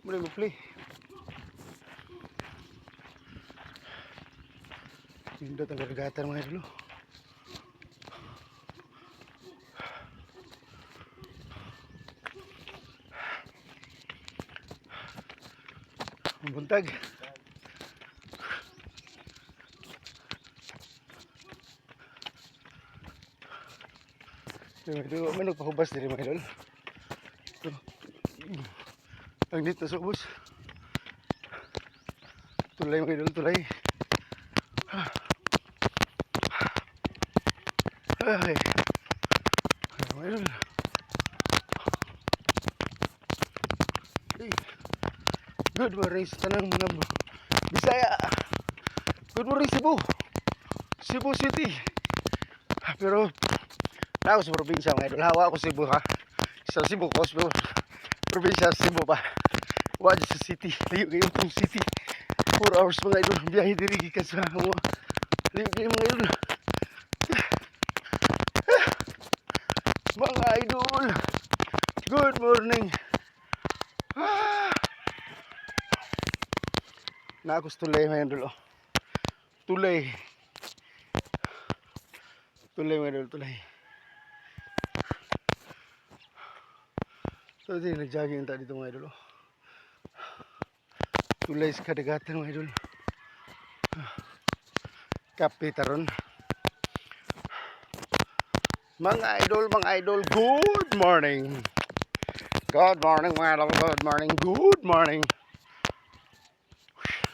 Muli mo play. Pindot ang karagatan mga idol. Ang buntag. Ito, may nagpahubas din mga idol. Ito. Ang dito sa ubos. Tulay mga idol, tulay. Ay. Mga idol. Ay. Good morning sa tanang mga Bisaya. Good morning Cebu. Cebu City. Pero ako sa probinsya mga idol. Hawa ako Cebu ha. Sa Cebu ko. Probinsya Cebu pa. Wadi sa city. Layo kayo kung city. 4 hours mga idol. Biyahe diri gikan sa mo. Layo kayo mga idol. Mga idol. Good morning. Na ako sa tulay mga idol. Tulay. Tulay mga idol. Tulay. So ito yung nag-jogging tayo dito mga idol. Tulay sa kadagatan mga idol. Kape taron. Mga idol, good morning. Good morning mga idol, good morning, good morning.